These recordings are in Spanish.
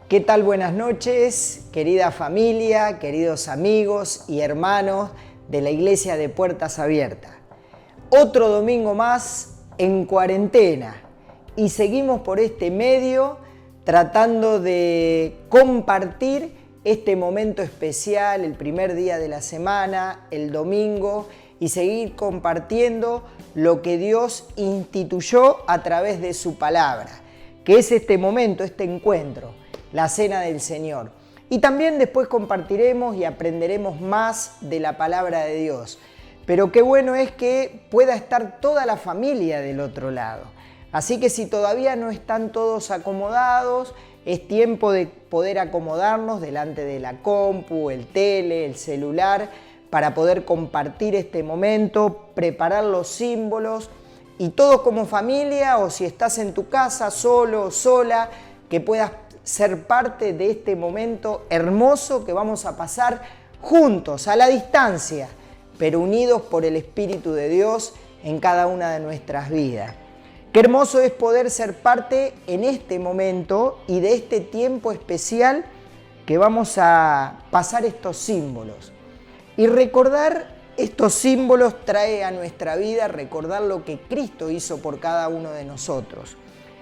¿Qué tal? Buenas noches, querida familia, queridos amigos y hermanos de la Iglesia de Puertas Abiertas. Otro domingo más en cuarentena y seguimos por este medio tratando de compartir este momento especial, el primer día de la semana, el domingo, y seguir compartiendo lo que Dios instituyó a través de su palabra, que es este momento, este encuentro, la Cena del Señor. Y también después compartiremos y aprenderemos más de la palabra de Dios. Pero qué bueno es que pueda estar toda la familia del otro lado. Así que si todavía no están todos acomodados, es tiempo de poder acomodarnos delante de la compu, el tele, el celular, para poder compartir este momento, preparar los símbolos y todos como familia, o si estás en tu casa solo o sola, que puedas ser parte de este momento hermoso que vamos a pasar juntos, a la distancia, pero unidos por el Espíritu de Dios en cada una de nuestras vidas. Qué hermoso es poder ser parte en este momento y de este tiempo especial que vamos a pasar estos símbolos. Y recordar estos símbolos trae a nuestra vida recordar lo que Cristo hizo por cada uno de nosotros.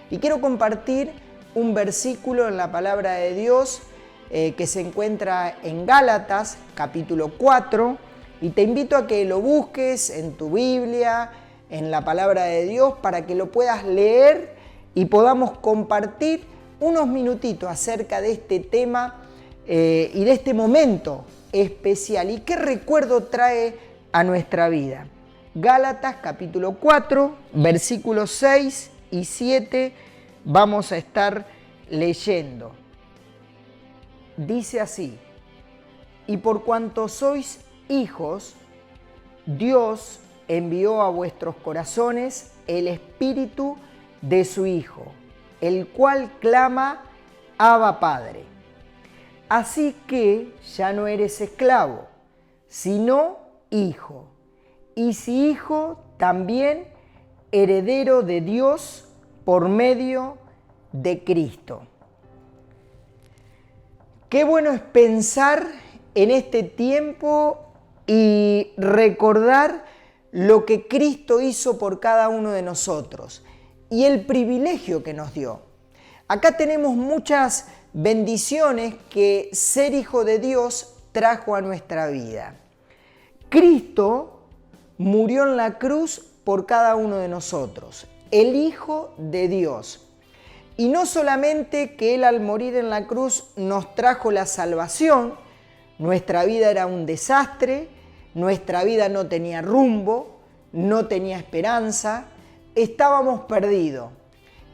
Y quiero compartir un versículo en la palabra de Dios que se encuentra en Gálatas, capítulo 4, y te invito a que lo busques en tu Biblia, en la palabra de Dios, para que lo puedas leer y podamos compartir unos minutitos acerca de este tema y de este momento especial. ¿Y qué recuerdo trae a nuestra vida? Gálatas, capítulo 4, versículos 6 y 7, vamos a estar leyendo. Dice así: y por cuanto sois hijos, Dios envió a vuestros corazones el Espíritu de su Hijo, el cual clama: Abba, Padre. Así que ya no eres esclavo, sino hijo. Y si hijo, también heredero de Dios por medio de Cristo. Qué bueno es pensar en este tiempo y recordar lo que Cristo hizo por cada uno de nosotros y el privilegio que nos dio. Acá tenemos muchas bendiciones que ser hijo de Dios trajo a nuestra vida. Cristo murió en la cruz por cada uno de nosotros, el Hijo de Dios. Y no solamente que Él al morir en la cruz nos trajo la salvación, nuestra vida era un desastre, nuestra vida no tenía rumbo, no tenía esperanza, estábamos perdidos.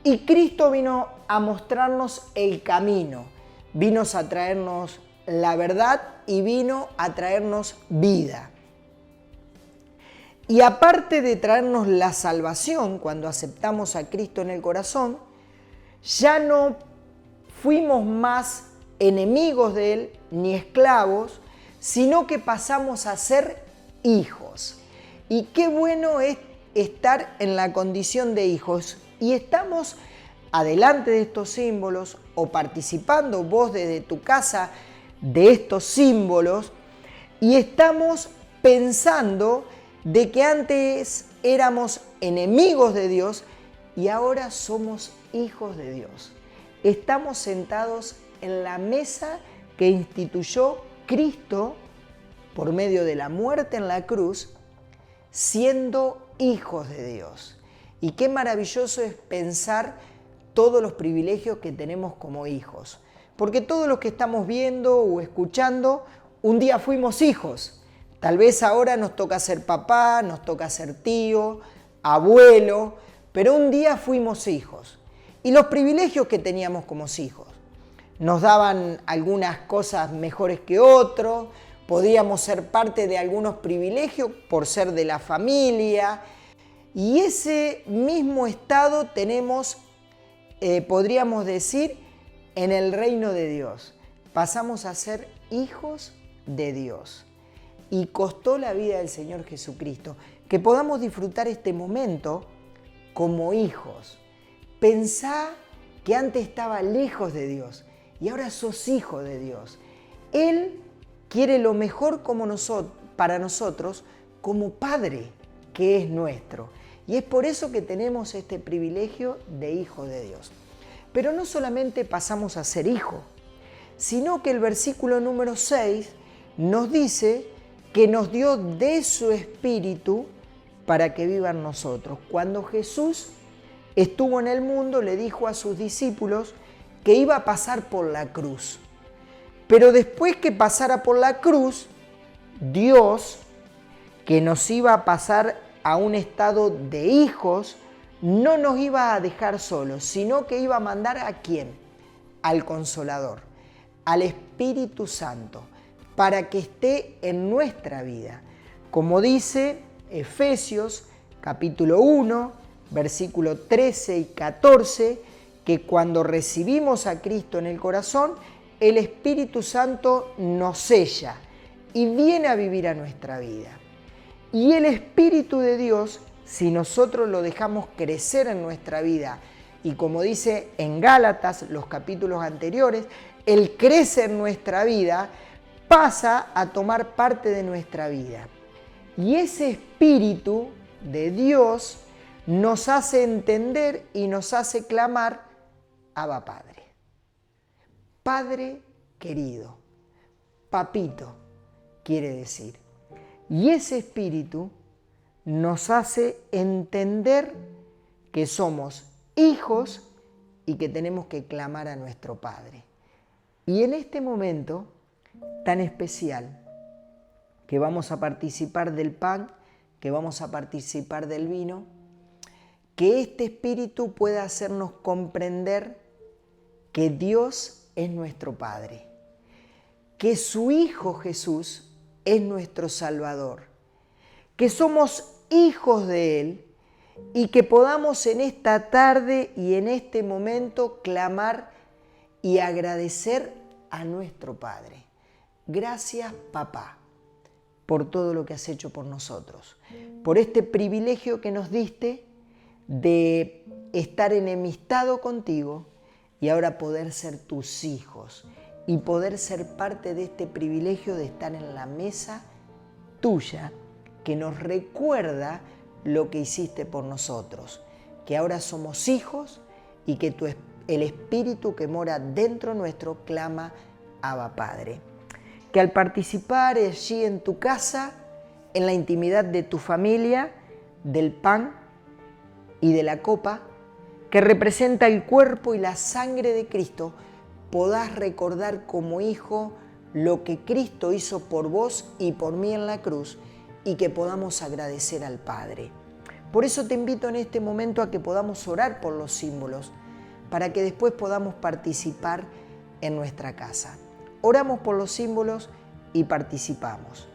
Y Cristo vino a mostrarnos el camino, vino a traernos la verdad y vino a traernos vida. Y aparte de traernos la salvación, cuando aceptamos a Cristo en el corazón, ya no fuimos más enemigos de Él ni esclavos, sino que pasamos a ser hijos. Y qué bueno es estar en la condición de hijos. Y estamos adelante de estos símbolos o participando vos desde tu casa de estos símbolos y estamos pensando de que antes éramos enemigos de Dios y ahora somos hijos de Dios. Estamos sentados en la mesa que instituyó Cristo por medio de la muerte en la cruz, siendo hijos de Dios. Y qué maravilloso es pensar todos los privilegios que tenemos como hijos. Porque todos los que estamos viendo o escuchando, un día fuimos hijos. Tal vez ahora nos toca ser papá, nos toca ser tío, abuelo, pero un día fuimos hijos. Y los privilegios que teníamos como hijos. Nos daban algunas cosas mejores que otros, podíamos ser parte de algunos privilegios por ser de la familia. Y ese mismo estado tenemos, podríamos decir, en el reino de Dios. Pasamos a ser hijos de Dios. Y costó la vida del Señor Jesucristo que podamos disfrutar este momento como hijos. Pensá que antes estaba lejos de Dios y ahora sos hijo de Dios. Él quiere lo mejor para nosotros como Padre que es nuestro. Y es por eso que tenemos este privilegio de hijo de Dios. Pero no solamente pasamos a ser hijo, sino que el versículo número 6 nos dice que nos dio de su Espíritu para que viva en nosotros. Cuando Jesús estuvo en el mundo, le dijo a sus discípulos que iba a pasar por la cruz. Pero después que pasara por la cruz, Dios, que nos iba a pasar a un estado de hijos, no nos iba a dejar solos, sino que iba a mandar ¿a quién? Al Consolador, al Espíritu Santo, para que esté en nuestra vida. Como dice Efesios capítulo 1, versículo 13 y 14, que cuando recibimos a Cristo en el corazón, el Espíritu Santo nos sella y viene a vivir a nuestra vida. Y el Espíritu de Dios, si nosotros lo dejamos crecer en nuestra vida, y como dice en Gálatas, los capítulos anteriores, Él crece en nuestra vida, pasa a tomar parte de nuestra vida. Y ese Espíritu de Dios nos hace entender y nos hace clamar, Abba Padre. Padre querido, papito, quiere decir. Y ese Espíritu nos hace entender que somos hijos y que tenemos que clamar a nuestro Padre. Y en este momento tan especial, que vamos a participar del pan, que vamos a participar del vino, que este Espíritu pueda hacernos comprender que Dios es nuestro Padre, que su Hijo Jesús es nuestro Salvador, que somos hijos de Él y que podamos en esta tarde y en este momento clamar y agradecer a nuestro Padre. Gracias, Papá, por todo lo que has hecho por nosotros, por este privilegio que nos diste de estar enemistado contigo y ahora poder ser tus hijos y poder ser parte de este privilegio de estar en la mesa tuya que nos recuerda lo que hiciste por nosotros, que ahora somos hijos y que el Espíritu que mora dentro nuestro clama Abba Padre. Que al participar allí en tu casa, en la intimidad de tu familia, del pan y de la copa, que representa el cuerpo y la sangre de Cristo, podás recordar como hijo lo que Cristo hizo por vos y por mí en la cruz y que podamos agradecer al Padre. Por eso te invito en este momento a que podamos orar por los símbolos, para que después podamos participar en nuestra casa. Oramos por los símbolos y participamos.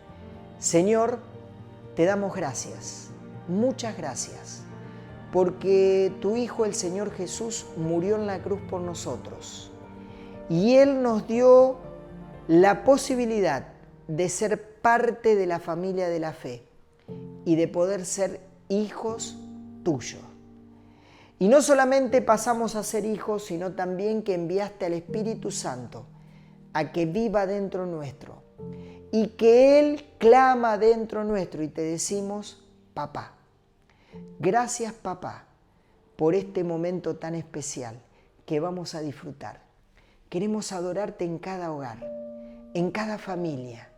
Señor, te damos gracias, muchas gracias, porque tu Hijo, el Señor Jesús, murió en la cruz por nosotros. Y Él nos dio la posibilidad de ser parte de la familia de la fe y de poder ser hijos tuyos. Y no solamente pasamos a ser hijos, sino también que enviaste al Espíritu Santo a que viva dentro nuestro y que Él clama dentro nuestro y te decimos, papá. Gracias, papá, por este momento tan especial que vamos a disfrutar. Queremos adorarte en cada hogar, en cada familia,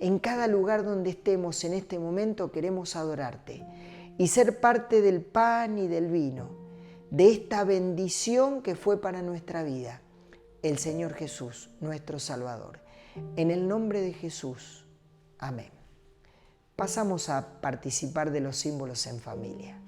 en cada lugar donde estemos en este momento queremos adorarte y ser parte del pan y del vino, de esta bendición que fue para nuestra vida, el Señor Jesús, nuestro Salvador. En el nombre de Jesús, amén. Pasamos a participar de los símbolos en familia.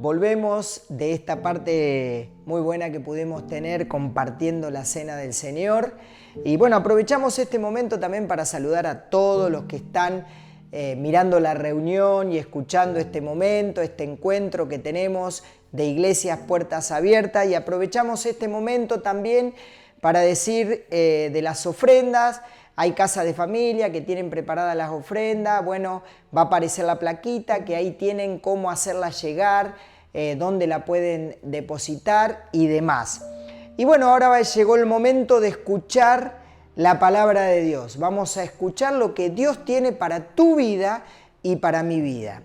volvemos de esta parte muy buena que pudimos tener compartiendo la cena del Señor. Y bueno, aprovechamos este momento también para saludar a todos los que están mirando la reunión y escuchando este momento, este encuentro que tenemos de Iglesias Puertas Abiertas. Y aprovechamos este momento también para decir de las ofrendas. Hay casas de familia que tienen preparadas las ofrendas. Bueno, va a aparecer la plaquita que ahí tienen cómo hacerla llegar, dónde la pueden depositar y demás. Y bueno, ahora llegó el momento de escuchar la palabra de Dios. Vamos a escuchar lo que Dios tiene para tu vida y para mi vida.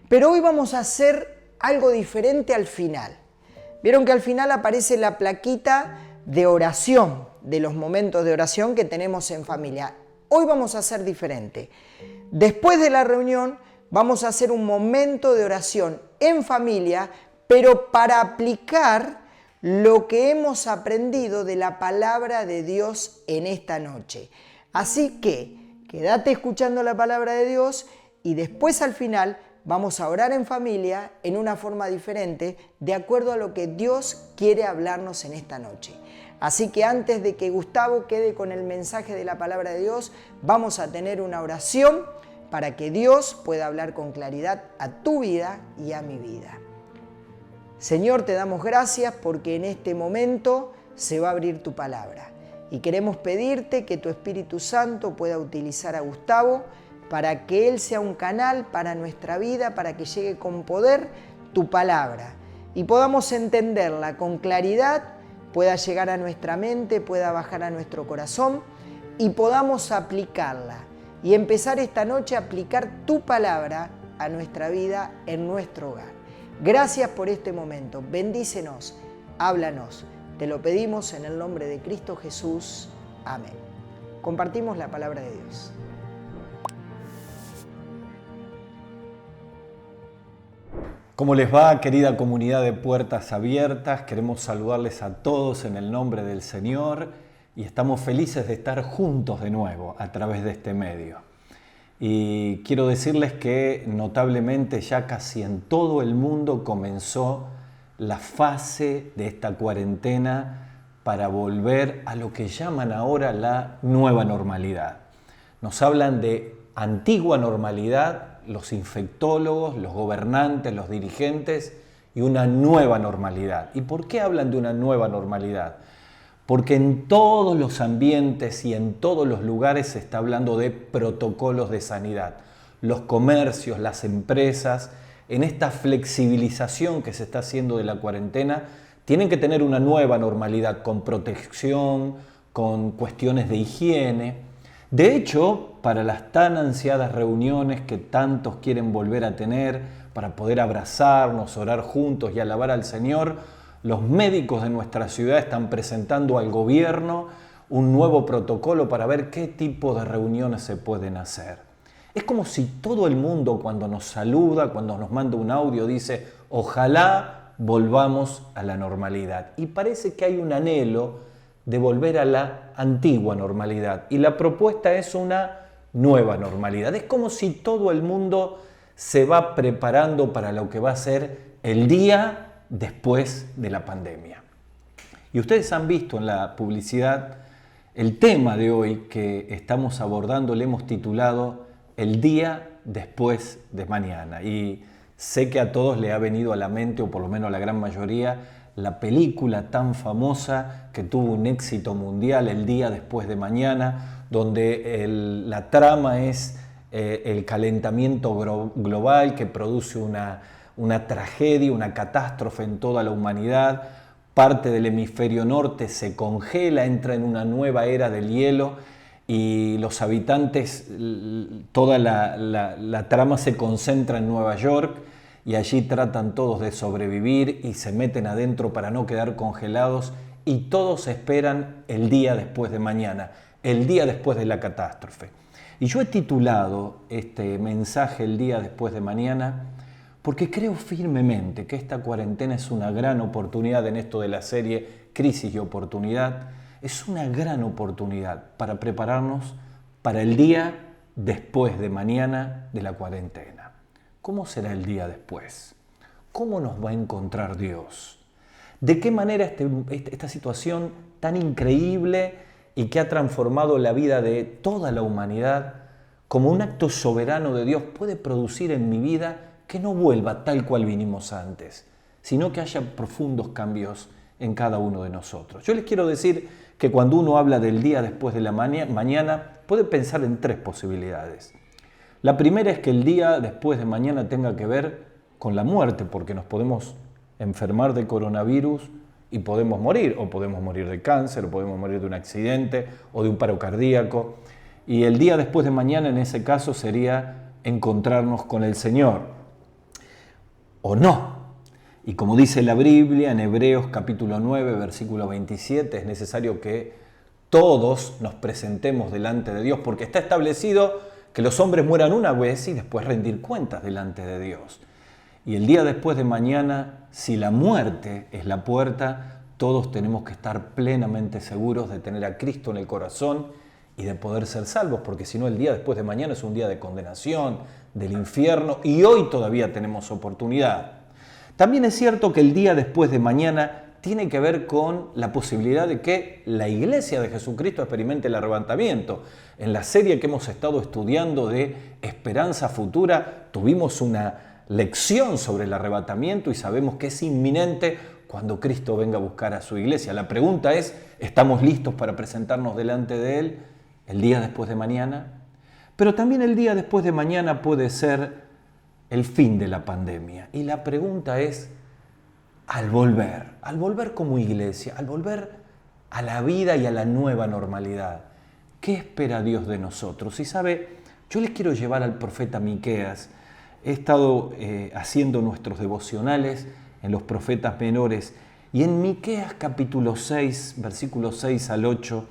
Pero hoy vamos a hacer algo diferente al final. Vieron que al final aparece la plaquita de oración, de los momentos de oración que tenemos en familia. Hoy vamos a hacer diferente. Después de la reunión vamos a hacer un momento de oración en familia, pero para aplicar lo que hemos aprendido de la palabra de Dios en esta noche. Así que quédate escuchando la palabra de Dios y después al final vamos a orar en familia en una forma diferente, de acuerdo a lo que Dios quiere hablarnos en esta noche. Así que antes de que Gustavo quede con el mensaje de la palabra de Dios, vamos a tener una oración para que Dios pueda hablar con claridad a tu vida y a mi vida. Señor, te damos gracias porque en este momento se va a abrir tu palabra. Y queremos pedirte que tu Espíritu Santo pueda utilizar a Gustavo para que él sea un canal para nuestra vida, para que llegue con poder tu palabra y podamos entenderla con claridad, pueda llegar a nuestra mente, pueda bajar a nuestro corazón y podamos aplicarla y empezar esta noche a aplicar tu palabra a nuestra vida, en nuestro hogar. Gracias por este momento, bendícenos, háblanos, te lo pedimos en el nombre de Cristo Jesús. Amén. Compartimos la palabra de Dios. ¿Cómo les va, querida comunidad de Puertas Abiertas? Queremos saludarles a todos en el nombre del Señor y estamos felices de estar juntos de nuevo a través de este medio. Y quiero decirles que notablemente ya casi en todo el mundo comenzó la fase de esta cuarentena para volver a lo que llaman ahora la nueva normalidad. Nos hablan de antigua normalidad los infectólogos, los gobernantes, los dirigentes, y una nueva normalidad. ¿Y por qué hablan de una nueva normalidad? Porque en todos los ambientes y en todos los lugares se está hablando de protocolos de sanidad. Los comercios, las empresas, en esta flexibilización que se está haciendo de la cuarentena, tienen que tener una nueva normalidad con protección, con cuestiones de higiene. De hecho, para las tan ansiadas reuniones que tantos quieren volver a tener, para poder abrazarnos, orar juntos y alabar al Señor, los médicos de nuestra ciudad están presentando al gobierno un nuevo protocolo para ver qué tipo de reuniones se pueden hacer. Es como si todo el mundo cuando nos saluda, cuando nos manda un audio, dice ojalá volvamos a la normalidad. Y parece que hay un anhelo de volver a la antigua normalidad. Y la propuesta es una nueva normalidad. Es como si todo el mundo se va preparando para lo que va a ser el día después de la pandemia. Y ustedes han visto en la publicidad el tema de hoy que estamos abordando, le hemos titulado El día después de mañana. Y sé que a todos le ha venido a la mente, o por lo menos a la gran mayoría, la película tan famosa que tuvo un éxito mundial, El día después de mañana, donde la trama es el calentamiento global que produce una tragedia, una catástrofe en toda la humanidad. Parte del hemisferio norte se congela, entra en una nueva era del hielo y los habitantes, toda la trama se concentra en Nueva York y allí tratan todos de sobrevivir y se meten adentro para no quedar congelados y todos esperan el día después de mañana, el día después de la catástrofe. Y yo he titulado este mensaje El día después de mañana porque creo firmemente que esta cuarentena es una gran oportunidad en esto de la serie Crisis y Oportunidad. Es una gran oportunidad para prepararnos para el día después de mañana de la cuarentena. ¿Cómo será el día después? ¿cómo nos va a encontrar Dios? ¿De qué manera esta situación tan increíble y que ha transformado la vida de toda la humanidad como un acto soberano de Dios puede producir en mi vida que no vuelva tal cual vinimos antes, sino que haya profundos cambios en cada uno de nosotros? Yo les quiero decir que cuando uno habla del día después de la mañana, puede pensar en tres posibilidades. La primera es que el día después de mañana tenga que ver con la muerte, porque nos podemos enfermar de coronavirus y podemos morir, o podemos morir de cáncer, o podemos morir de un accidente, o de un paro cardíaco. Y el día después de mañana, en ese caso, sería encontrarnos con el Señor. ¿O no? Y como dice la Biblia en Hebreos capítulo 9, versículo 27, es necesario que todos nos presentemos delante de Dios, porque está establecido que los hombres mueran una vez y después rendir cuentas delante de Dios. Y el día después de mañana, si la muerte es la puerta, todos tenemos que estar plenamente seguros de tener a Cristo en el corazón y de poder ser salvos, porque si no, el día después de mañana es un día de condenación, del infierno, y hoy todavía tenemos oportunidad. También es cierto que el día después de mañana tiene que ver con la posibilidad de que la Iglesia de Jesucristo experimente el arrebatamiento. En la serie que hemos estado estudiando de Esperanza Futura, tuvimos una lección sobre el arrebatamiento y sabemos que es inminente cuando Cristo venga a buscar a su Iglesia. La pregunta es, ¿estamos listos para presentarnos delante de Él el día después de mañana? Pero también el día después de mañana puede ser el fin de la pandemia. Y la pregunta es, al volver como iglesia, al volver a la vida y a la nueva normalidad, ¿qué espera Dios de nosotros? Y sabe, yo les quiero llevar al profeta Miqueas. He estado haciendo nuestros devocionales en los profetas menores, y en Miqueas capítulo 6, versículos 6 al 8,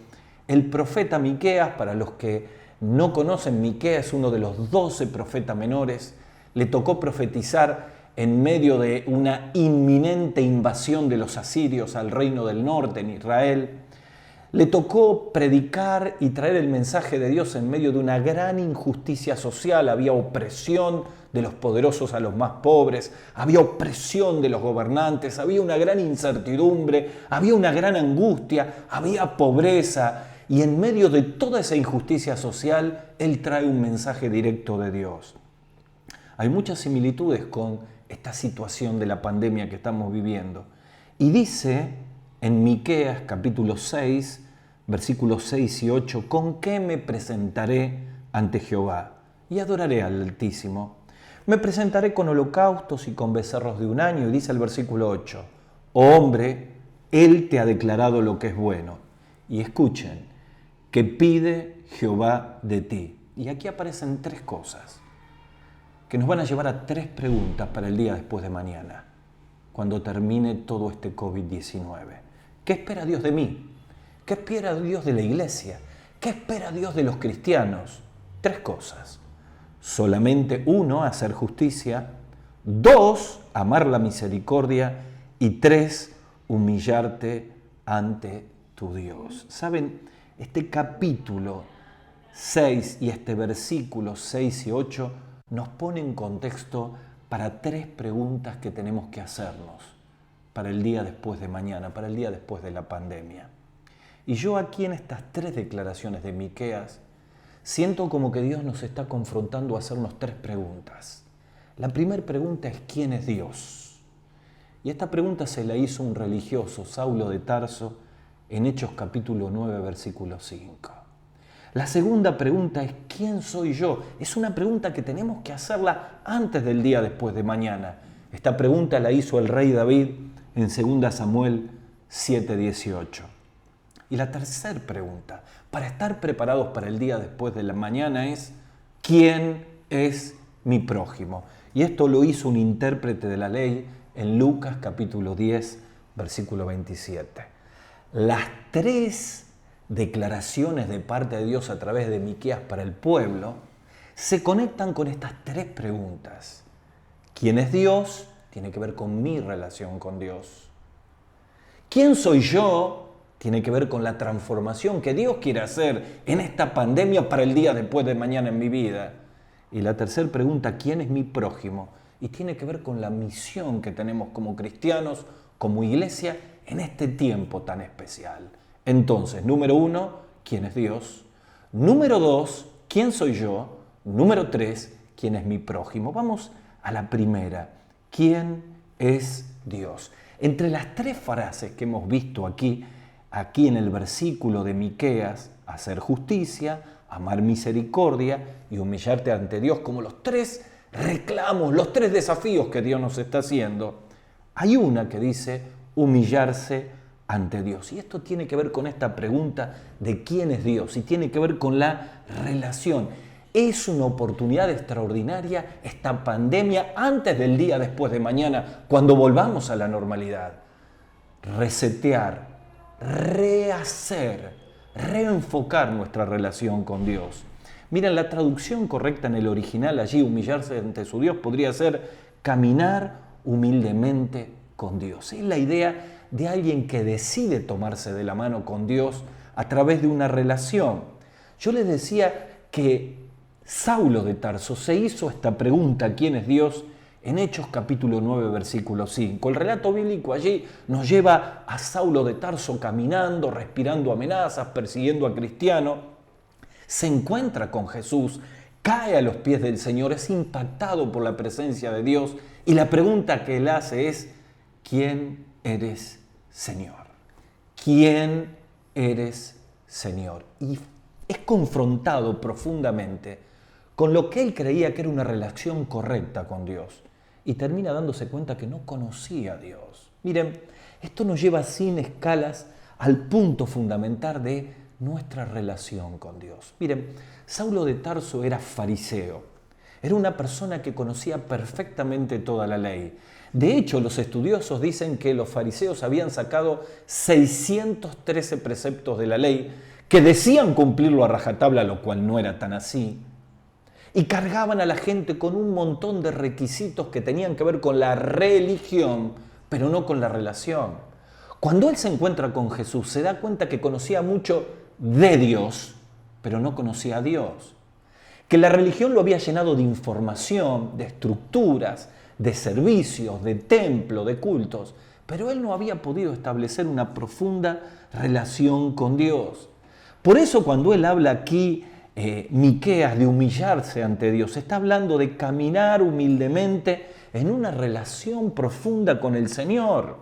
el profeta Miqueas, para los que no conocen, Miqueas es uno de los 12 profetas menores. Le tocó profetizar en medio de una inminente invasión de los asirios al reino del norte en Israel. Le tocó predicar y traer el mensaje de Dios en medio de una gran injusticia social. Había opresión de los poderosos a los más pobres, había opresión de los gobernantes, había una gran incertidumbre, había una gran angustia, había pobreza. Y en medio de toda esa injusticia social, Él trae un mensaje directo de Dios. Hay muchas similitudes con esta situación de la pandemia que estamos viviendo. Y dice en Miqueas capítulo 6, versículos 6 y 8, ¿con qué me presentaré ante Jehová? Y adoraré al Altísimo. Me presentaré con holocaustos y con becerros de un año. Y dice el versículo 8, oh hombre, Él te ha declarado lo que es bueno. Y escuchen, ¿qué pide Jehová de ti? Y aquí aparecen tres cosas que nos van a llevar a tres preguntas para el día después de mañana, cuando termine todo este COVID-19. ¿Qué espera Dios de mí? ¿Qué espera Dios de la iglesia? ¿Qué espera Dios de los cristianos? Tres cosas. Solamente uno, hacer justicia. Dos, amar la misericordia. Y tres, humillarte ante tu Dios. ¿Saben? Este capítulo 6 y este versículo 6 y 8 nos pone en contexto para tres preguntas que tenemos que hacernos para el día después de mañana, para el día después de la pandemia. Y yo aquí en estas tres declaraciones de Miqueas siento como que Dios nos está confrontando a hacernos tres preguntas. La primera pregunta es ¿quién es Dios? Y esta pregunta se la hizo un religioso, Saulo de Tarso, en Hechos capítulo 9, versículo 5. La segunda pregunta es ¿quién soy yo? Es una pregunta que tenemos que hacerla antes del día después de mañana. Esta pregunta la hizo el rey David en 2 Samuel 7:18. Y la tercera pregunta, para estar preparados para el día después de la mañana, es ¿quién es mi prójimo? Y esto lo hizo un intérprete de la ley en Lucas capítulo 10, versículo 27. Las tres declaraciones de parte de Dios a través de Miqueas para el pueblo se conectan con estas tres preguntas. ¿Quién es Dios? Tiene que ver con mi relación con Dios. ¿Quién soy yo? Tiene que ver con la transformación que Dios quiere hacer en esta pandemia para el día después de mañana en mi vida. Y la tercera pregunta, ¿quién es mi prójimo? y tiene que ver con la misión que tenemos como cristianos, como iglesia, en este tiempo tan especial. Entonces, número 1, ¿quién es Dios? Número 2, ¿quién soy yo? Número 3, ¿quién es mi prójimo? Vamos a la primera, ¿quién es Dios? Entre las 3 frases que hemos visto aquí en el versículo de Miqueas, hacer justicia, amar misericordia y humillarte ante Dios, como los 3 reclamos, los 3 desafíos que Dios nos está haciendo, hay una que dice humillarse ante Dios. Y esto tiene que ver con esta pregunta de quién es Dios y tiene que ver con la relación. Es una oportunidad extraordinaria esta pandemia antes del día después de mañana, cuando volvamos a la normalidad. Resetear, rehacer, reenfocar nuestra relación con Dios. Miren, la traducción correcta en el original allí, humillarse ante su Dios, podría ser caminar humildemente con Dios. Es la idea de alguien que decide tomarse de la mano con Dios a través de una relación. Yo les decía que Saulo de Tarso se hizo esta pregunta, ¿quién es Dios?, en Hechos capítulo 9, versículo 5. El relato bíblico allí nos lleva a Saulo de Tarso caminando, respirando amenazas, persiguiendo a cristianos. Se encuentra con Jesús, cae a los pies del Señor, es impactado por la presencia de Dios y la pregunta que él hace es, ¿quién eres, Señor? ¿Quién eres, Señor? Y es confrontado profundamente con lo que él creía que era una relación correcta con Dios y termina dándose cuenta que no conocía a Dios. Miren, esto nos lleva sin escalas al punto fundamental de nuestra relación con Dios. Miren, Saulo de Tarso era fariseo, era una persona que conocía perfectamente toda la ley. De hecho, los estudiosos dicen que los fariseos habían sacado 613 preceptos de la ley que decían cumplirlo a rajatabla, lo cual no era tan así, y cargaban a la gente con un montón de requisitos que tenían que ver con la religión, pero no con la relación. Cuando él se encuentra con Jesús, se da cuenta que conocía mucho de Dios, pero no conocía a Dios. Que la religión lo había llenado de información, de estructuras, de servicios, de templo, de cultos, pero él no había podido establecer una profunda relación con Dios. Por eso cuando él habla aquí, Miqueas, de humillarse ante Dios, está hablando de caminar humildemente en una relación profunda con el Señor.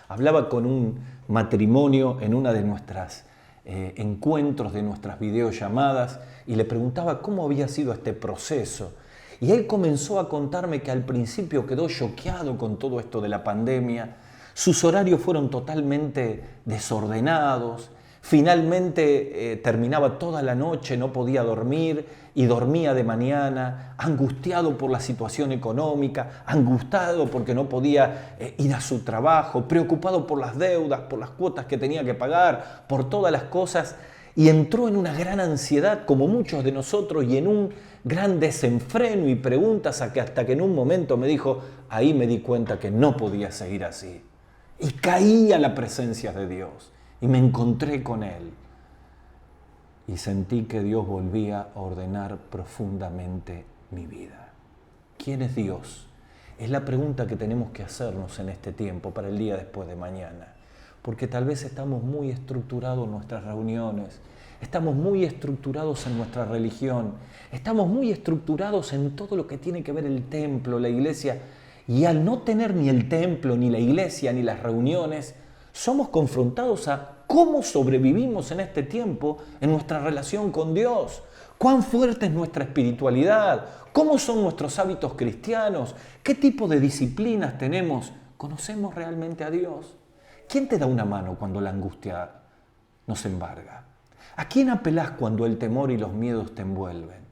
Hablaba con un matrimonio en una de nuestras encuentros, de nuestras videollamadas, y le preguntaba cómo había sido este proceso. Y él comenzó a contarme que al principio quedó choqueado con todo esto de la pandemia. Sus horarios fueron totalmente desordenados. Finalmente terminaba toda la noche, no podía dormir y dormía de mañana, angustiado por la situación económica, angustiado porque no podía ir a su trabajo, preocupado por las deudas, por las cuotas que tenía que pagar, por todas las cosas, y entró en una gran ansiedad, como muchos de nosotros, y en un gran desenfreno y preguntas hasta que en un momento me dijo, ahí me di cuenta que no podía seguir así. Y caí a la presencia de Dios. Y me encontré con Él y sentí que Dios volvía a ordenar profundamente mi vida. ¿Quién es Dios? Es la pregunta que tenemos que hacernos en este tiempo para el día después de mañana. Porque tal vez estamos muy estructurados en nuestras reuniones, estamos muy estructurados en nuestra religión, estamos muy estructurados en todo lo que tiene que ver el templo, la iglesia, y al no tener ni el templo, ni la iglesia, ni las reuniones, somos confrontados a cómo sobrevivimos en este tiempo en nuestra relación con Dios. ¿Cuán fuerte es nuestra espiritualidad? ¿Cómo son nuestros hábitos cristianos? ¿Qué tipo de disciplinas tenemos? ¿Conocemos realmente a Dios? ¿Quién te da una mano cuando la angustia nos embarga? ¿A quién apelás cuando el temor y los miedos te envuelven?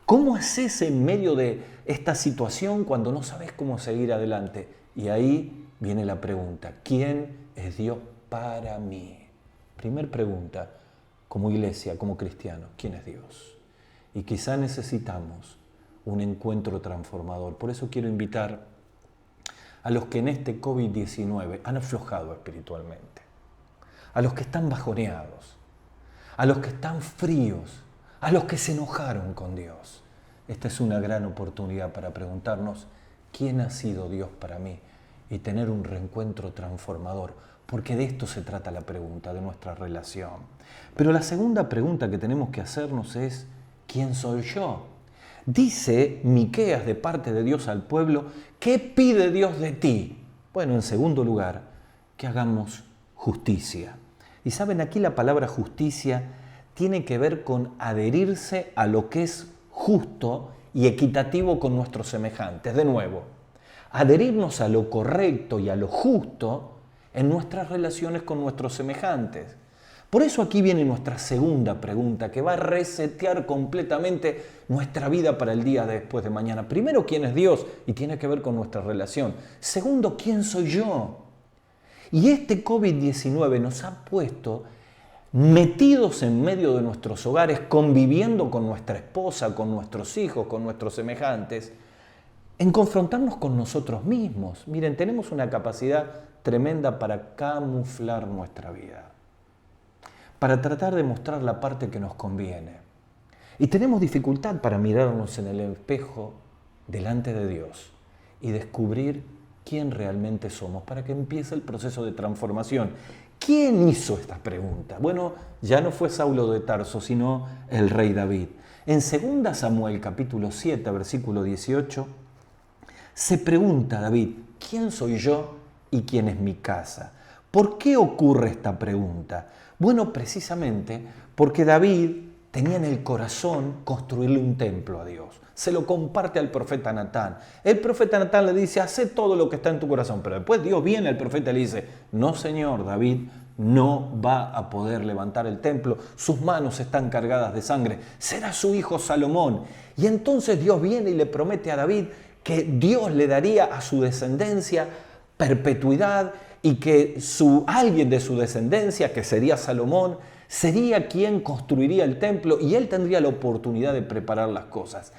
¿Cómo haces en medio de esta situación cuando no sabes cómo seguir adelante? Y ahí viene la pregunta, ¿quién es Dios para mí? Primer pregunta, como iglesia, como cristianos, ¿quién es Dios? Y quizá necesitamos un encuentro transformador. Por eso quiero invitar a los que en este COVID-19 han aflojado espiritualmente, a los que están bajoneados, a los que están fríos, a los que se enojaron con Dios. Esta es una gran oportunidad para preguntarnos, quién ha sido Dios para mí y tener un reencuentro transformador, porque de esto se trata la pregunta, de nuestra relación. Pero la segunda pregunta que tenemos que hacernos es, ¿quién soy yo? Dice Miqueas de parte de Dios al pueblo, ¿qué pide Dios de ti? Bueno, en segundo lugar, que hagamos justicia. Y saben, aquí la palabra justicia tiene que ver con adherirse a lo que es justo y equitativo con nuestros semejantes. De nuevo, adherirnos a lo correcto y a lo justo en nuestras relaciones con nuestros semejantes. Por eso aquí viene nuestra segunda pregunta, que va a resetear completamente nuestra vida para el día después de mañana. Primero, ¿quién es Dios? Y tiene que ver con nuestra relación. Segundo, ¿quién soy yo? Y este COVID-19 nos ha puesto metidos en medio de nuestros hogares, conviviendo con nuestra esposa, con nuestros hijos, con nuestros semejantes, en confrontarnos con nosotros mismos. Miren, tenemos una capacidad tremenda para camuflar nuestra vida, para tratar de mostrar la parte que nos conviene. Y tenemos dificultad para mirarnos en el espejo delante de Dios y descubrir quién realmente somos, para que empiece el proceso de transformación. ¿Quién hizo esta pregunta? Bueno, ya no fue Saulo de Tarso, sino el rey David. En 2 Samuel capítulo 7, versículo 18, se pregunta David, ¿quién soy yo y quién es mi casa? ¿Por qué ocurre esta pregunta? Bueno, precisamente porque David tenía en el corazón construirle un templo a Dios. Se lo comparte al profeta Natán. El profeta Natán le dice, haz todo lo que está en tu corazón. Pero después Dios viene al profeta y le dice, no señor, David no va a poder levantar el templo. Sus manos están cargadas de sangre. Será su hijo Salomón. Y entonces Dios viene y le promete a David que Dios le daría a su descendencia perpetuidad y que alguien de su descendencia, que sería Salomón, sería quien construiría el templo y él tendría la oportunidad de preparar las cosas.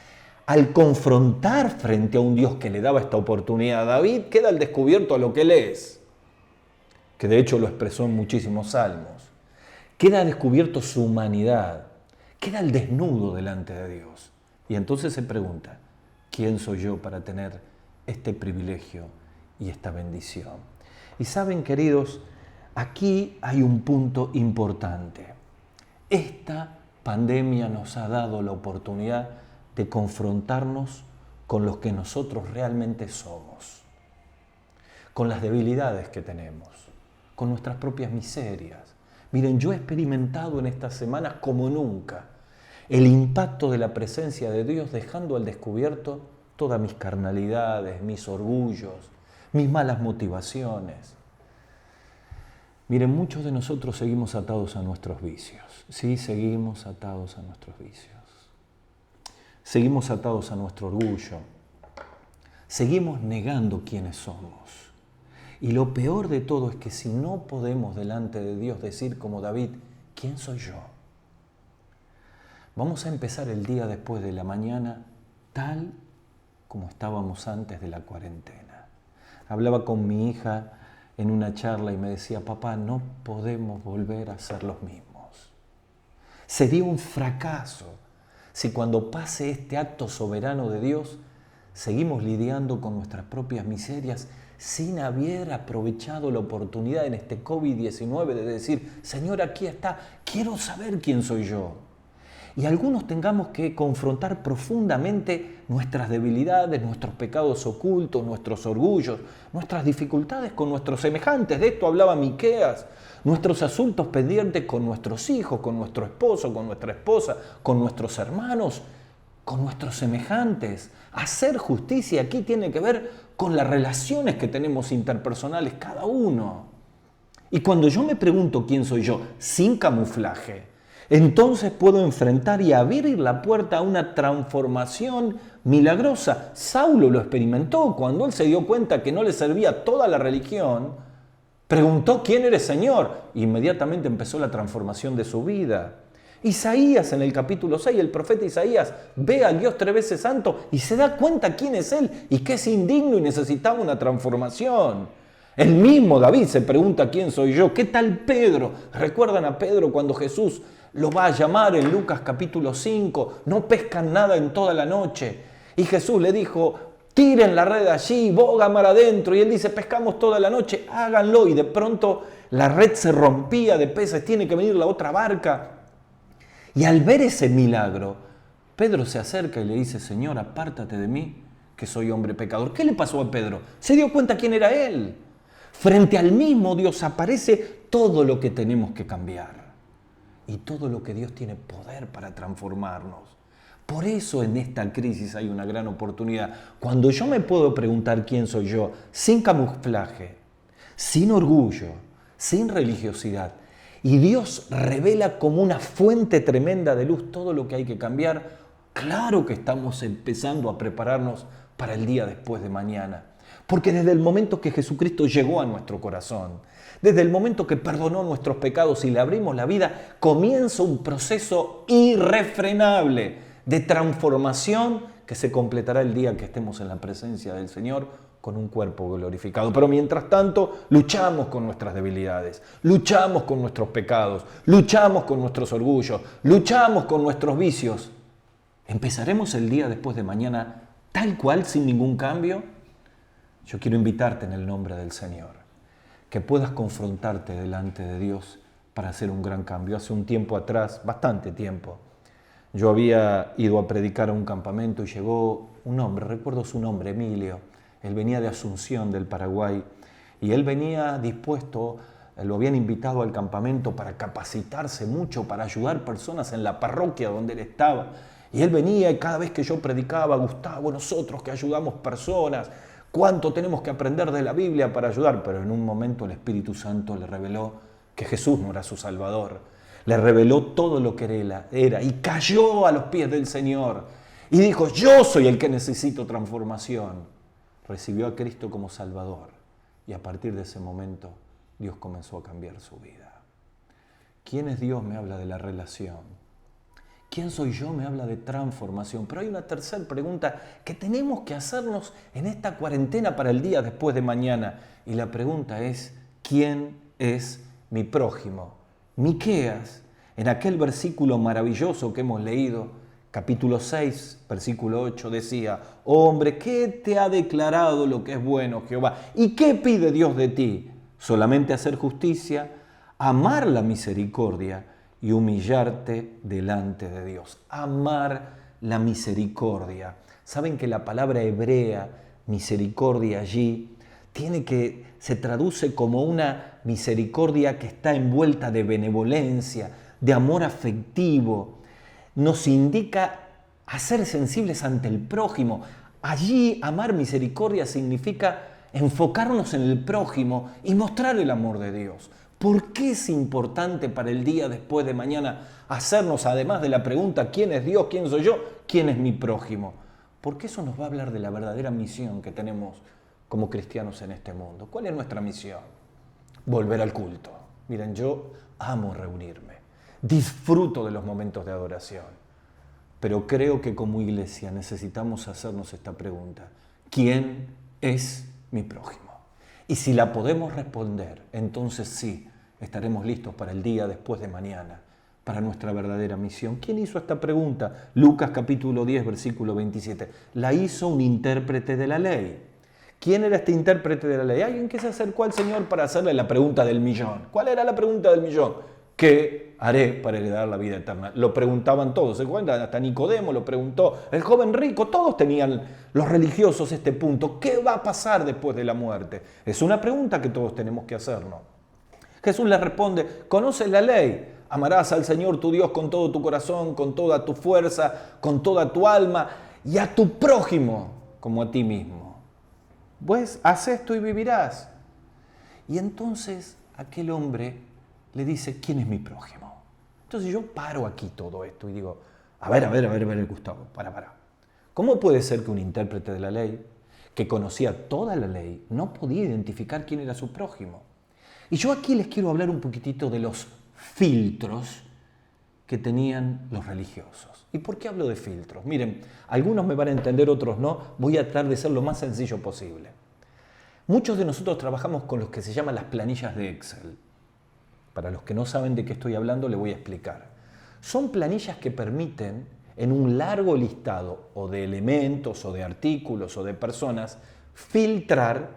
Al confrontar frente a un Dios que le daba esta oportunidad a David, queda al descubierto lo que él es, que de hecho lo expresó en muchísimos salmos. Queda descubierto su humanidad, queda al desnudo delante de Dios. Y entonces se pregunta, ¿quién soy yo para tener este privilegio y esta bendición? Y saben, queridos, aquí hay un punto importante. Esta pandemia nos ha dado la oportunidad de confrontarnos con lo que nosotros realmente somos, con las debilidades que tenemos, con nuestras propias miserias. Miren, yo he experimentado en estas semanas como nunca el impacto de la presencia de Dios, dejando al descubierto todas mis carnalidades, mis orgullos, mis malas motivaciones. Miren, muchos de nosotros seguimos atados a nuestros vicios. Sí, seguimos atados a nuestros vicios. Seguimos atados a nuestro orgullo. Seguimos negando quiénes somos. Y lo peor de todo es que si no podemos delante de Dios decir como David, ¿quién soy yo? Vamos a empezar el día después de la mañana tal como estábamos antes de la cuarentena. Hablaba con mi hija en una charla y me decía, papá, no podemos volver a ser los mismos. Sería un fracaso si cuando pase este acto soberano de Dios seguimos lidiando con nuestras propias miserias sin haber aprovechado la oportunidad en este COVID-19 de decir, Señor, aquí está, quiero saber quién soy yo. Y algunos tengamos que confrontar profundamente nuestras debilidades, nuestros pecados ocultos, nuestros orgullos, nuestras dificultades con nuestros semejantes. De esto hablaba Miqueas. Nuestros asuntos pendientes con nuestros hijos, con nuestro esposo, con nuestra esposa, con nuestros hermanos, con nuestros semejantes. Hacer justicia aquí tiene que ver con las relaciones que tenemos interpersonales cada uno. Y cuando yo me pregunto quién soy yo, sin camuflaje, entonces puedo enfrentar y abrir la puerta a una transformación milagrosa. Saulo lo experimentó cuando él se dio cuenta que no le servía toda la religión. Preguntó, ¿quién eres, Señor? Inmediatamente empezó la transformación de su vida. Isaías en el capítulo 6, el profeta Isaías ve al Dios 3 veces santo y se da cuenta quién es Él y que es indigno y necesitaba una transformación. El mismo David se pregunta quién soy yo. ¿Qué tal Pedro? ¿Recuerdan a Pedro cuando Jesús lo va a llamar en Lucas capítulo 5? No pescan nada en toda la noche. Y Jesús le dijo, tiren la red allí, boga mar adentro. Y él dice, pescamos toda la noche, háganlo. Y de pronto la red se rompía de peces, tiene que venir la otra barca. Y al ver ese milagro, Pedro se acerca y le dice, Señor, apártate de mí, que soy hombre pecador. ¿Qué le pasó a Pedro? Se dio cuenta quién era él. Frente al mismo Dios aparece todo lo que tenemos que cambiar y todo lo que Dios tiene poder para transformarnos. Por eso en esta crisis hay una gran oportunidad. Cuando yo me puedo preguntar quién soy yo, sin camuflaje, sin orgullo, sin religiosidad, y Dios revela como una fuente tremenda de luz todo lo que hay que cambiar, claro que estamos empezando a prepararnos para el día después de mañana. Porque desde el momento que Jesucristo llegó a nuestro corazón, desde el momento que perdonó nuestros pecados y le abrimos la vida, comienza un proceso irrefrenable de transformación que se completará el día que estemos en la presencia del Señor con un cuerpo glorificado. Pero mientras tanto, luchamos con nuestras debilidades, luchamos con nuestros pecados, luchamos con nuestros orgullos, luchamos con nuestros vicios. ¿Empezaremos el día después de mañana tal cual, sin ningún cambio? Yo quiero invitarte en el nombre del Señor, que puedas confrontarte delante de Dios para hacer un gran cambio. Hace un tiempo atrás, bastante tiempo, yo había ido a predicar a un campamento y llegó un hombre, recuerdo su nombre, Emilio. Él venía de Asunción, del Paraguay, y él venía dispuesto, lo habían invitado al campamento para capacitarse mucho, para ayudar personas en la parroquia donde él estaba. Y él venía y cada vez que yo predicaba, Gustavo, nosotros que ayudamos personas, cuánto tenemos que aprender de la Biblia para ayudar. Pero en un momento el Espíritu Santo le reveló que Jesús no era su Salvador. Le reveló todo lo que era y cayó a los pies del Señor. Y dijo, yo soy el que necesito transformación. Recibió a Cristo como Salvador. Y a partir de ese momento, Dios comenzó a cambiar su vida. ¿Quién es Dios? Me habla de la relación. ¿Quién soy yo? Me habla de transformación. Pero hay una tercera pregunta que tenemos que hacernos en esta cuarentena para el día después de mañana. Y la pregunta es, ¿quién es mi prójimo? Miqueas, en aquel versículo maravilloso que hemos leído, capítulo 6, versículo 8, decía, hombre, ¿qué te ha declarado lo que es bueno, Jehová? ¿Y qué pide Dios de ti? Solamente hacer justicia, amar la misericordia y humillarte delante de Dios. Amar la misericordia. Saben que la palabra hebrea, misericordia allí, se traduce como una misericordia que está envuelta de benevolencia, de amor afectivo. Nos indica a ser sensibles ante el prójimo. Allí amar misericordia significa enfocarnos en el prójimo y mostrar el amor de Dios. ¿Por qué es importante para el día después de mañana hacernos, además de la pregunta ¿quién es Dios? ¿Quién soy yo? ¿Quién es mi prójimo? Porque eso nos va a hablar de la verdadera misión que tenemos como cristianos en este mundo. ¿Cuál es nuestra misión? Volver al culto. Miren, yo amo reunirme, disfruto de los momentos de adoración, pero creo que como iglesia necesitamos hacernos esta pregunta: ¿quién es mi prójimo? Y si la podemos responder, entonces sí, estaremos listos para el día después de mañana, para nuestra verdadera misión. ¿Quién hizo esta pregunta? Lucas capítulo 10, versículo 27. La hizo un intérprete de la ley. ¿Quién era este intérprete de la ley? Alguien que se acercó al Señor para hacerle la pregunta del millón. ¿Cuál era la pregunta del millón? ¿Qué haré para heredar la vida eterna? Lo preguntaban todos. ¿Se acuerdan? Hasta Nicodemo lo preguntó. El joven rico, todos tenían, los religiosos, este punto. ¿Qué va a pasar después de la muerte? Es una pregunta que todos tenemos que hacernos. Jesús le responde, ¿conoces la ley? Amarás al Señor tu Dios con todo tu corazón, con toda tu fuerza, con toda tu alma y a tu prójimo como a ti mismo. Pues haz esto y vivirás. Y entonces aquel hombre le dice, ¿quién es mi prójimo? Entonces yo paro aquí todo esto y digo, a ver, Gustavo, para. ¿Cómo puede ser que un intérprete de la ley, que conocía toda la ley, no podía identificar quién era su prójimo? Y yo aquí les quiero hablar un poquitito de los filtros que tenían los religiosos. ¿Y por qué hablo de filtros? Miren, algunos me van a entender, otros no. Voy a tratar de ser lo más sencillo posible. Muchos de nosotros trabajamos con los que se llaman las planillas de Excel. Para los que no saben de qué estoy hablando, les voy a explicar. Son planillas que permiten en un largo listado o de elementos o de artículos o de personas, filtrar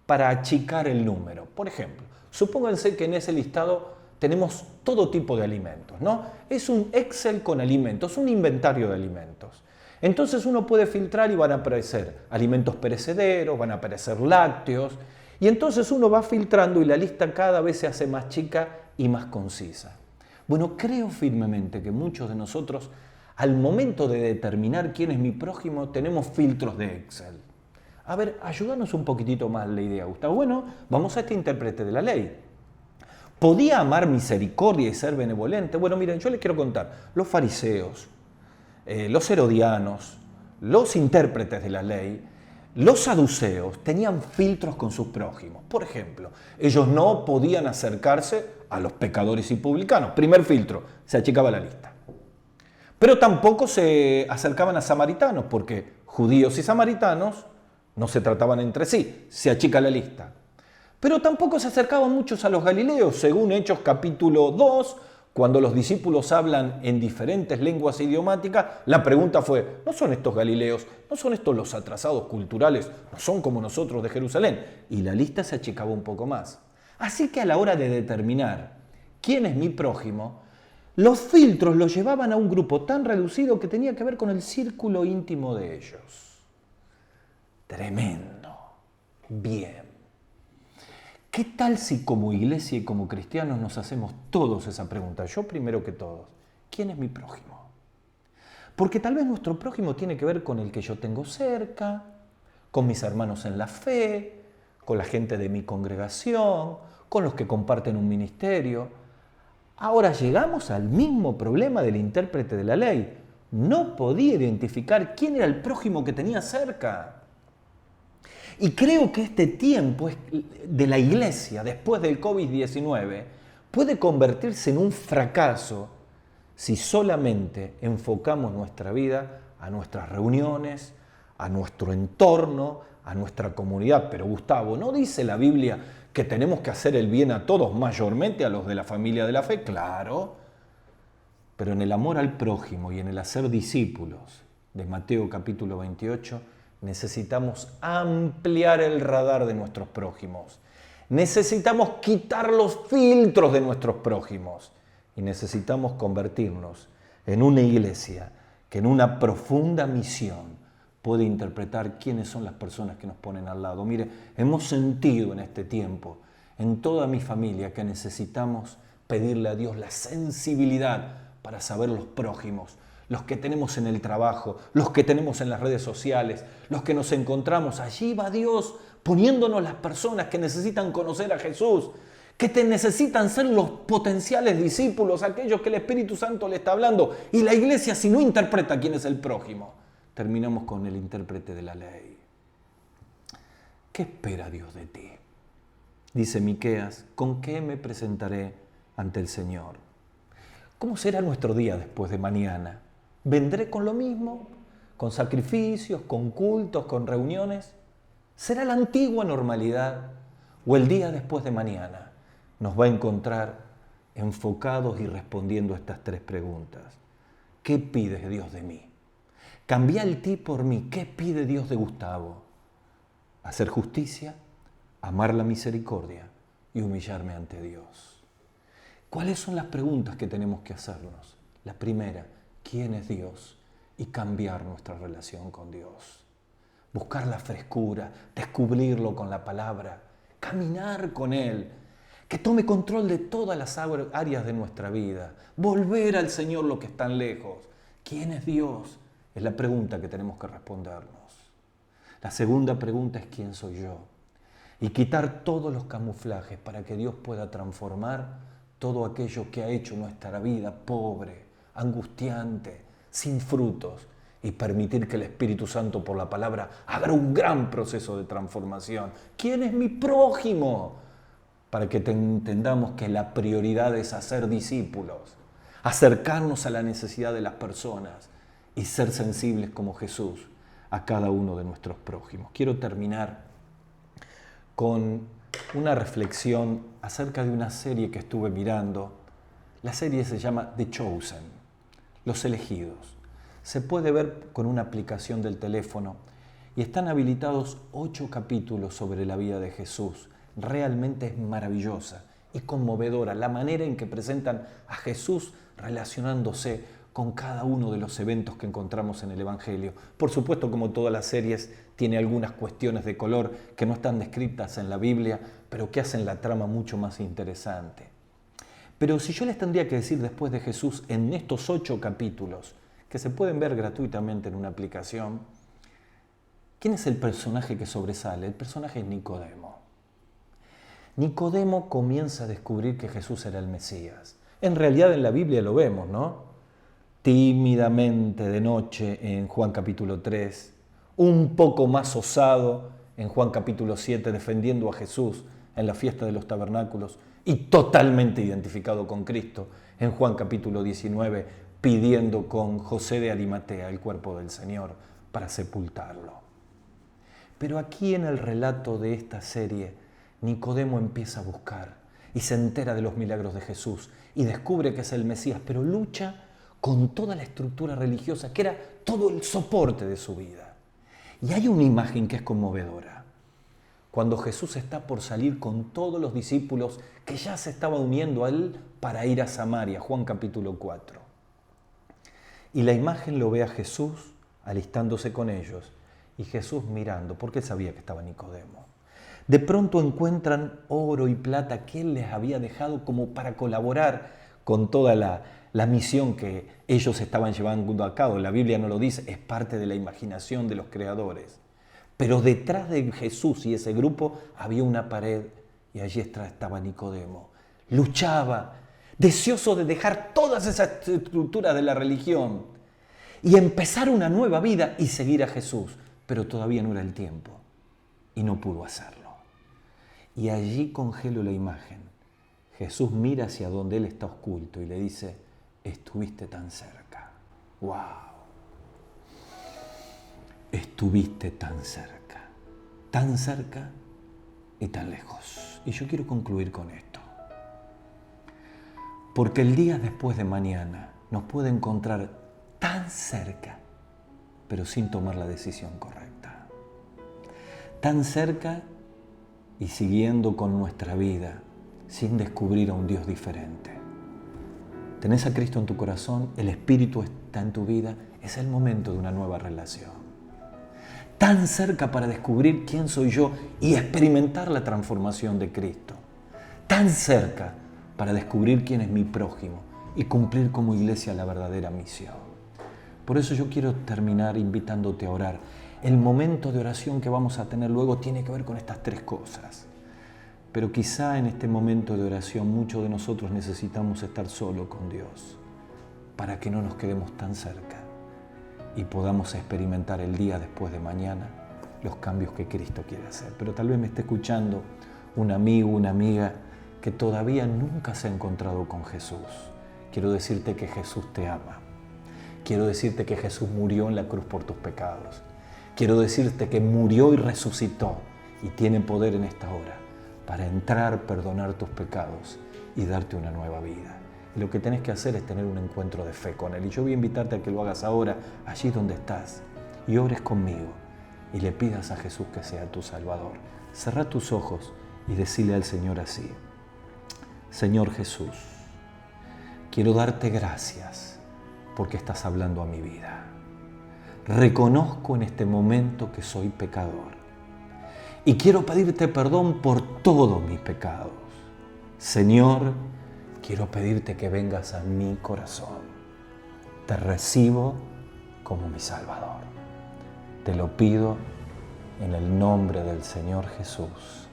para achicar el número. Por ejemplo, supónganse que en ese listado tenemos todo tipo de alimentos, ¿no? Es un Excel con alimentos, un inventario de alimentos. Entonces uno puede filtrar y van a aparecer alimentos perecederos, van a aparecer lácteos, y entonces uno va filtrando y la lista cada vez se hace más chica y más concisa. Bueno, creo firmemente que muchos de nosotros, al momento de determinar quién es mi prójimo, tenemos filtros de Excel. A ver, ayúdanos un poquitito más la idea, Gustavo. Bueno, vamos a este intérprete de la ley. ¿Podía amar misericordia y ser benevolente? Bueno, miren, yo les quiero contar. Los fariseos, los herodianos, los intérpretes de la ley, los saduceos tenían filtros con sus prójimos. Por ejemplo, ellos no podían acercarse a los pecadores y publicanos. Primer filtro, se achicaba la lista. Pero tampoco se acercaban a samaritanos, porque judíos y samaritanos no se trataban entre sí, se achica la lista. Pero tampoco se acercaban muchos a los galileos, según Hechos capítulo 2, cuando los discípulos hablan en diferentes lenguas idiomáticas, la pregunta fue, ¿no son estos galileos, no son estos los atrasados culturales, no son como nosotros de Jerusalén? Y la lista se achicaba un poco más. Así que a la hora de determinar quién es mi prójimo, los filtros los llevaban a un grupo tan reducido que tenía que ver con el círculo íntimo de ellos. Tremendo. Bien. ¿Qué tal si como iglesia y como cristianos nos hacemos todos esa pregunta? Yo primero que todos, ¿quién es mi prójimo? Porque tal vez nuestro prójimo tiene que ver con el que yo tengo cerca, con mis hermanos en la fe, con la gente de mi congregación, con los que comparten un ministerio. Ahora llegamos al mismo problema del intérprete de la ley. No podía identificar quién era el prójimo que tenía cerca. Y creo que este tiempo de la iglesia después del COVID-19 puede convertirse en un fracaso si solamente enfocamos nuestra vida a nuestras reuniones, a nuestro entorno, a nuestra comunidad. Pero Gustavo, ¿no dice la Biblia que tenemos que hacer el bien a todos, mayormente a los de la familia de la fe? Claro, pero en el amor al prójimo y en el hacer discípulos de Mateo capítulo 28, necesitamos ampliar el radar de nuestros prójimos. Necesitamos quitar los filtros de nuestros prójimos. Y necesitamos convertirnos en una iglesia que en una profunda misión puede interpretar quiénes son las personas que nos ponen al lado. Mire, hemos sentido en este tiempo, en toda mi familia, que necesitamos pedirle a Dios la sensibilidad para saber los prójimos, los que tenemos en el trabajo, los que tenemos en las redes sociales, los que nos encontramos. Allí va Dios poniéndonos las personas que necesitan conocer a Jesús, que necesitan ser los potenciales discípulos, aquellos que el Espíritu Santo le está hablando. Y la iglesia, si no interpreta quién es el prójimo, terminamos con el intérprete de la ley. ¿Qué espera Dios de ti? Dice Miqueas, ¿con qué me presentaré ante el Señor? ¿Cómo será nuestro día después de mañana? ¿Vendré con lo mismo? ¿Con sacrificios, con cultos, con reuniones? ¿Será la antigua normalidad? ¿O el día después de mañana nos va a encontrar enfocados y respondiendo a estas tres preguntas? ¿Qué pide Dios de mí? Cambia el ti por mí. ¿Qué pide Dios de Gustavo? Hacer justicia, amar la misericordia y humillarme ante Dios. ¿Cuáles son las preguntas que tenemos que hacernos? La primera, ¿quién es Dios? Y cambiar nuestra relación con Dios. Buscar la frescura, descubrirlo con la palabra, caminar con Él, que tome control de todas las áreas de nuestra vida, volver al Señor lo que están lejos. ¿Quién es Dios? Es la pregunta que tenemos que respondernos. La segunda pregunta es ¿quién soy yo? Y quitar todos los camuflajes para que Dios pueda transformar todo aquello que ha hecho nuestra vida pobre, angustiante, sin frutos, y permitir que el Espíritu Santo por la palabra haga un gran proceso de transformación. ¿Quién es mi prójimo? Para que entendamos que la prioridad es hacer discípulos, acercarnos a la necesidad de las personas y ser sensibles como Jesús a cada uno de nuestros prójimos. Quiero terminar con una reflexión acerca de una serie que estuve mirando. La serie se llama The Chosen, Los Elegidos. Se puede ver con una aplicación del teléfono y están habilitados 8 capítulos sobre la vida de Jesús. Realmente es maravillosa y conmovedora la manera en que presentan a Jesús relacionándose con cada uno de los eventos que encontramos en el Evangelio. Por supuesto, como todas las series, tiene algunas cuestiones de color que no están descritas en la Biblia, pero que hacen la trama mucho más interesante. Pero si yo les tendría que decir después de Jesús en estos 8 capítulos, que se pueden ver gratuitamente en una aplicación, ¿quién es el personaje que sobresale? El personaje es Nicodemo. Nicodemo comienza a descubrir que Jesús era el Mesías. En realidad en la Biblia lo vemos, ¿no? Tímidamente de noche en Juan capítulo 3, un poco más osado en Juan capítulo 7, defendiendo a Jesús en la fiesta de los tabernáculos y totalmente identificado con Cristo en Juan capítulo 19, pidiendo con José de Arimatea el cuerpo del Señor para sepultarlo. Pero aquí en el relato de esta serie, Nicodemo empieza a buscar y se entera de los milagros de Jesús y descubre que es el Mesías, pero lucha con toda la estructura religiosa que era todo el soporte de su vida. Y hay una imagen que es conmovedora. Cuando Jesús está por salir con todos los discípulos que ya se estaban uniendo a él para ir a Samaria, Juan capítulo 4. Y la imagen lo ve a Jesús alistándose con ellos y Jesús mirando, porque él sabía que estaba Nicodemo. De pronto encuentran oro y plata que él les había dejado como para colaborar con toda la misión que ellos estaban llevando a cabo. La Biblia no lo dice, es parte de la imaginación de los creadores. Pero detrás de Jesús y ese grupo había una pared y allí estaba Nicodemo. Luchaba, deseoso de dejar todas esas estructuras de la religión y empezar una nueva vida y seguir a Jesús. Pero todavía no era el tiempo y no pudo hacerlo. Y allí congelo la imagen. Jesús mira hacia donde él está oculto y le dice, estuviste tan cerca. ¡Wow! Estuviste tan cerca y tan lejos. Y yo quiero concluir con esto. Porque el día después de mañana nos puede encontrar tan cerca, pero sin tomar la decisión correcta. Tan cerca y siguiendo con nuestra vida, sin descubrir a un Dios diferente. Tenés a Cristo en tu corazón, el Espíritu está en tu vida, es el momento de una nueva relación. Tan cerca para descubrir quién soy yo y experimentar la transformación de Cristo. Tan cerca para descubrir quién es mi prójimo y cumplir como iglesia la verdadera misión. Por eso yo quiero terminar invitándote a orar. El momento de oración que vamos a tener luego tiene que ver con estas 3 cosas. Pero quizá en este momento de oración muchos de nosotros necesitamos estar solo con Dios para que no nos quedemos tan cerca y podamos experimentar el día después de mañana los cambios que Cristo quiere hacer. Pero tal vez me esté escuchando un amigo, una amiga que todavía nunca se ha encontrado con Jesús. Quiero decirte que Jesús te ama. Quiero decirte que Jesús murió en la cruz por tus pecados. Quiero decirte que murió y resucitó y tiene poder en esta hora para entrar, perdonar tus pecados y darte una nueva vida. Y lo que tenés que hacer es tener un encuentro de fe con Él. Y yo voy a invitarte a que lo hagas ahora, allí donde estás, y ores conmigo y le pidas a Jesús que sea tu Salvador. Cerrá tus ojos y decile al Señor así: Señor Jesús, quiero darte gracias porque estás hablando a mi vida. Reconozco en este momento que soy pecador y quiero pedirte perdón por todos mis pecados. Señor, quiero pedirte que vengas a mi corazón. Te recibo como mi Salvador. Te lo pido en el nombre del Señor Jesús.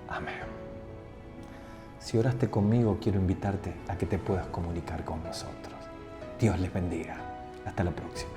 Amén. Si oraste conmigo, quiero invitarte a que te puedas comunicar con nosotros. Dios les bendiga. Hasta la próxima.